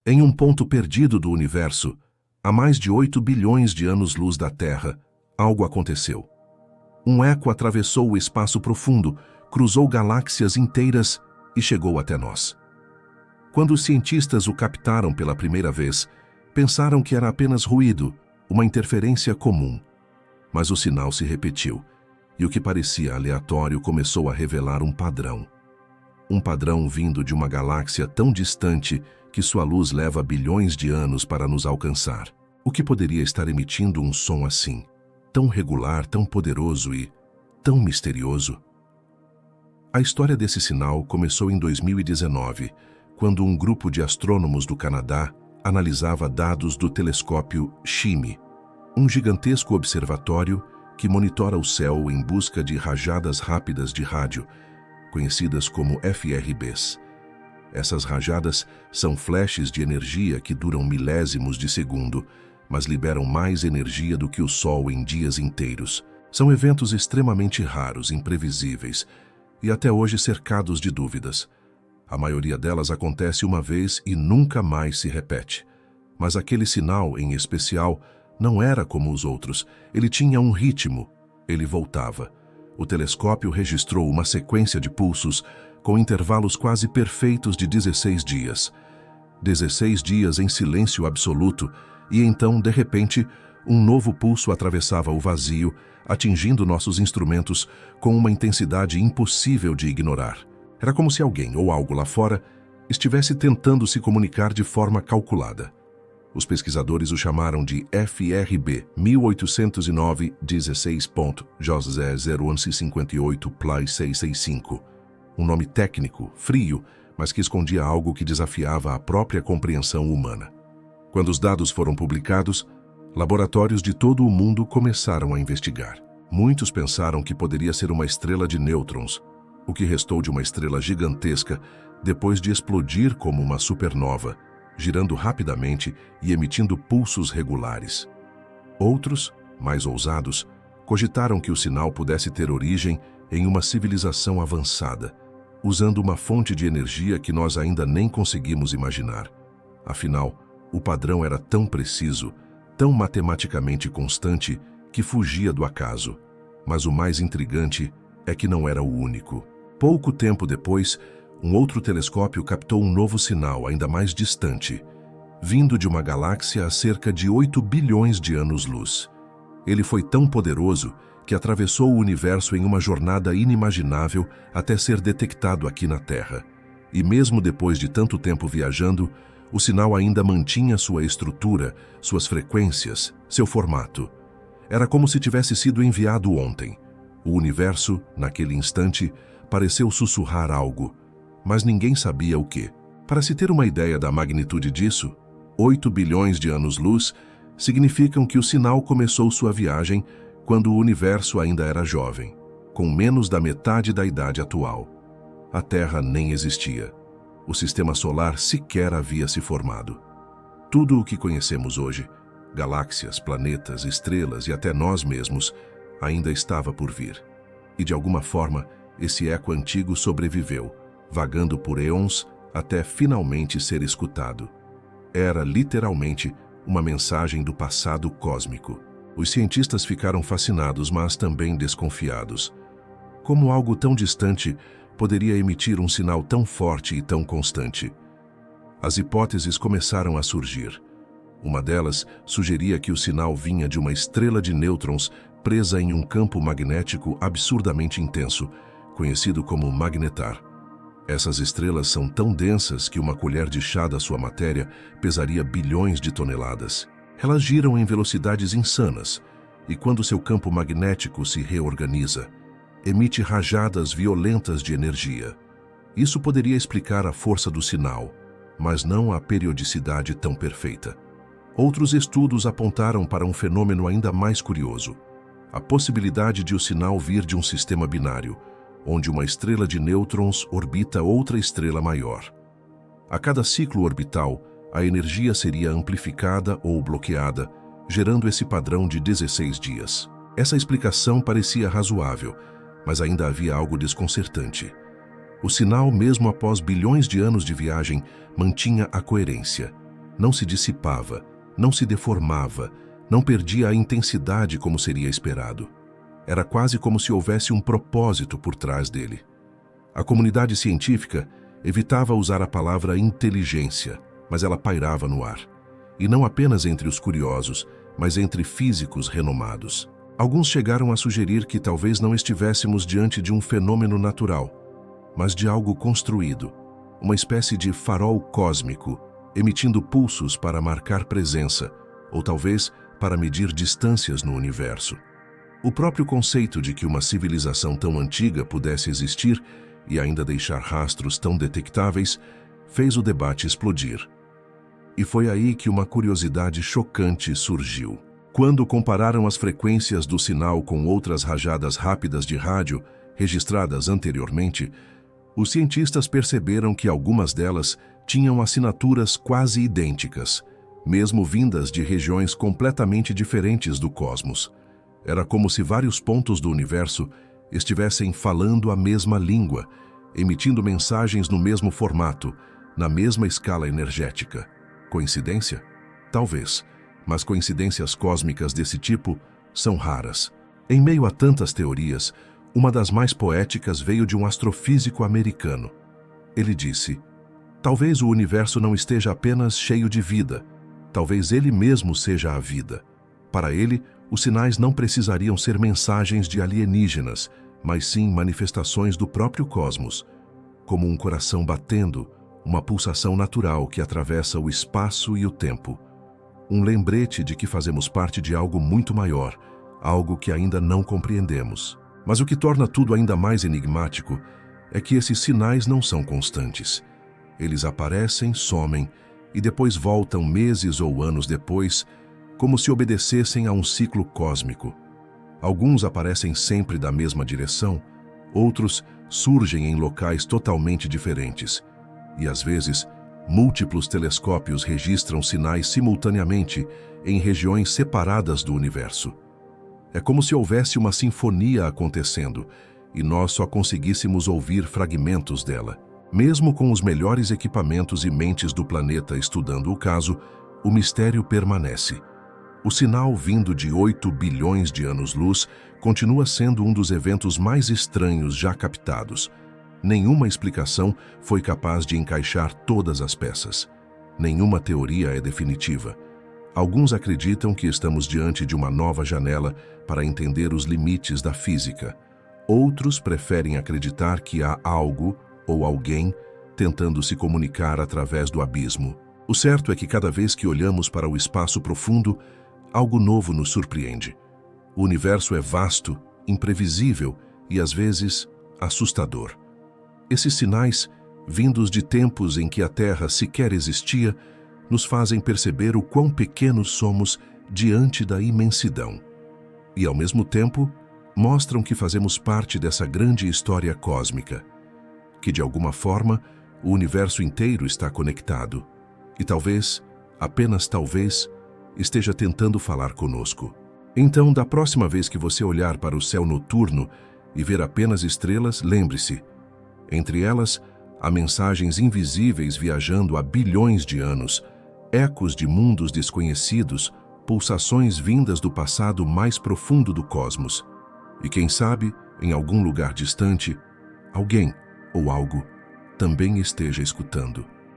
Em um ponto perdido do universo, a mais de 8 bilhões de anos-luz da Terra, algo aconteceu. Um eco atravessou o espaço profundo, cruzou galáxias inteiras e chegou até nós. Quando os cientistas o captaram pela primeira vez, pensaram que era apenas ruído, uma interferência comum. Mas o sinal se repetiu, e o que parecia aleatório começou a revelar um padrão. Um padrão vindo de uma galáxia tão distante que sua luz leva bilhões de anos para nos alcançar. O que poderia estar emitindo um som assim, tão regular, tão poderoso e tão misterioso? A história desse sinal começou em 2019, quando um grupo de astrônomos do Canadá analisava dados do telescópio Chime, um gigantesco observatório que monitora o céu em busca de rajadas rápidas de rádio, conhecidas como FRBs. Essas rajadas são flashes de energia que duram milésimos de segundo, mas liberam mais energia do que o Sol em dias inteiros. São eventos extremamente raros, imprevisíveis e até hoje cercados de dúvidas. A maioria delas acontece uma vez e nunca mais se repete. Mas aquele sinal, em especial, não era como os outros. Ele tinha um ritmo. Ele voltava. O telescópio registrou uma sequência de pulsos com intervalos quase perfeitos de 16 dias. 16 dias em silêncio absoluto e então, de repente, um novo pulso atravessava o vazio, atingindo nossos instrumentos com uma intensidade impossível de ignorar. Era como se alguém ou algo lá fora estivesse tentando se comunicar de forma calculada. Os pesquisadores o chamaram de FRB 1809.16.J01158+665, um nome técnico, frio, mas que escondia algo que desafiava a própria compreensão humana. Quando os dados foram publicados, laboratórios de todo o mundo começaram a investigar. Muitos pensaram que poderia ser uma estrela de nêutrons, o que restou de uma estrela gigantesca depois de explodir como uma supernova, girando rapidamente e emitindo pulsos regulares. Outros, mais ousados, cogitaram que o sinal pudesse ter origem em uma civilização avançada, usando uma fonte de energia que nós ainda nem conseguimos imaginar. Afinal, o padrão era tão preciso, tão matematicamente constante, que fugia do acaso. Mas o mais intrigante é que não era o único. Pouco tempo depois, um outro telescópio captou um novo sinal ainda mais distante, vindo de uma galáxia a cerca de 8 bilhões de anos-luz. Ele foi tão poderoso que atravessou o universo em uma jornada inimaginável até ser detectado aqui na Terra. E mesmo depois de tanto tempo viajando, o sinal ainda mantinha sua estrutura, suas frequências, seu formato. Era como se tivesse sido enviado ontem. O universo, naquele instante, pareceu sussurrar algo, mas ninguém sabia o que. Para se ter uma ideia da magnitude disso, 8 bilhões de anos-luz significam que o sinal começou sua viagem quando o universo ainda era jovem, com menos da metade da idade atual. A Terra nem existia. O sistema solar sequer havia se formado. Tudo o que conhecemos hoje, galáxias, planetas, estrelas e até nós mesmos, ainda estava por vir. E de alguma forma, esse eco antigo sobreviveu, vagando por eons até finalmente ser escutado. Era literalmente uma mensagem do passado cósmico. Os cientistas ficaram fascinados, mas também desconfiados. Como algo tão distante poderia emitir um sinal tão forte e tão constante? As hipóteses começaram a surgir. Uma delas sugeria que o sinal vinha de uma estrela de nêutrons presa em um campo magnético absurdamente intenso, conhecido como magnetar. Essas estrelas são tão densas que uma colher de chá da sua matéria pesaria bilhões de toneladas. Elas giram em velocidades insanas, e quando seu campo magnético se reorganiza, emite rajadas violentas de energia. Isso poderia explicar a força do sinal, mas não a periodicidade tão perfeita. Outros estudos apontaram para um fenômeno ainda mais curioso: a possibilidade de o sinal vir de um sistema binário, onde uma estrela de nêutrons orbita outra estrela maior. A cada ciclo orbital, a energia seria amplificada ou bloqueada, gerando esse padrão de 16 dias. Essa explicação parecia razoável, mas ainda havia algo desconcertante. O sinal, mesmo após bilhões de anos de viagem, mantinha a coerência. não se dissipava, não se deformava, não perdia a intensidade como seria esperado. Era quase como se houvesse um propósito por trás dele. A comunidade científica evitava usar a palavra inteligência, mas ela pairava no ar. E não apenas entre os curiosos, mas entre físicos renomados. Alguns chegaram a sugerir que talvez não estivéssemos diante de um fenômeno natural, mas de algo construído, uma espécie de farol cósmico, emitindo pulsos para marcar presença, ou talvez para medir distâncias no universo. O próprio conceito de que uma civilização tão antiga pudesse existir e ainda deixar rastros tão detectáveis fez o debate explodir. E foi aí que uma curiosidade chocante surgiu. Quando compararam as frequências do sinal com outras rajadas rápidas de rádio registradas anteriormente, os cientistas perceberam que algumas delas tinham assinaturas quase idênticas, mesmo vindas de regiões completamente diferentes do cosmos. Era como se vários pontos do universo estivessem falando a mesma língua, emitindo mensagens no mesmo formato, na mesma escala energética. Coincidência? Talvez, mas coincidências cósmicas desse tipo são raras. Em meio a tantas teorias, uma das mais poéticas veio de um astrofísico americano. Ele disse: talvez o universo não esteja apenas cheio de vida, talvez ele mesmo seja a vida. Para ele, os sinais não precisariam ser mensagens de alienígenas, mas sim manifestações do próprio cosmos, como um coração batendo, uma pulsação natural que atravessa o espaço e o tempo. Um lembrete de que fazemos parte de algo muito maior, algo que ainda não compreendemos. Mas o que torna tudo ainda mais enigmático é que esses sinais não são constantes. Eles aparecem, somem e depois voltam meses ou anos depois, como se obedecessem a um ciclo cósmico. Alguns aparecem sempre da mesma direção, outros surgem em locais totalmente diferentes. E às vezes, múltiplos telescópios registram sinais simultaneamente em regiões separadas do universo. É como se houvesse uma sinfonia acontecendo e nós só conseguíssemos ouvir fragmentos dela. Mesmo com os melhores equipamentos e mentes do planeta estudando o caso, o mistério permanece. O sinal vindo de 8 bilhões de anos-luz continua sendo um dos eventos mais estranhos já captados. Nenhuma explicação foi capaz de encaixar todas as peças. Nenhuma teoria é definitiva. Alguns acreditam que estamos diante de uma nova janela para entender os limites da física. Outros preferem acreditar que há algo ou alguém tentando se comunicar através do abismo. O certo é que cada vez que olhamos para o espaço profundo, algo novo nos surpreende. O universo é vasto, imprevisível e, às vezes, assustador. Esses sinais, vindos de tempos em que a Terra sequer existia, nos fazem perceber o quão pequenos somos diante da imensidão. E, ao mesmo tempo, mostram que fazemos parte dessa grande história cósmica, que, de alguma forma, o universo inteiro está conectado e talvez, apenas talvez, esteja tentando falar conosco. Então, da próxima vez que você olhar para o céu noturno e ver apenas estrelas, lembre-se, entre elas, há mensagens invisíveis viajando há bilhões de anos, ecos de mundos desconhecidos, pulsações vindas do passado mais profundo do cosmos. E quem sabe, em algum lugar distante, alguém ou algo também esteja escutando.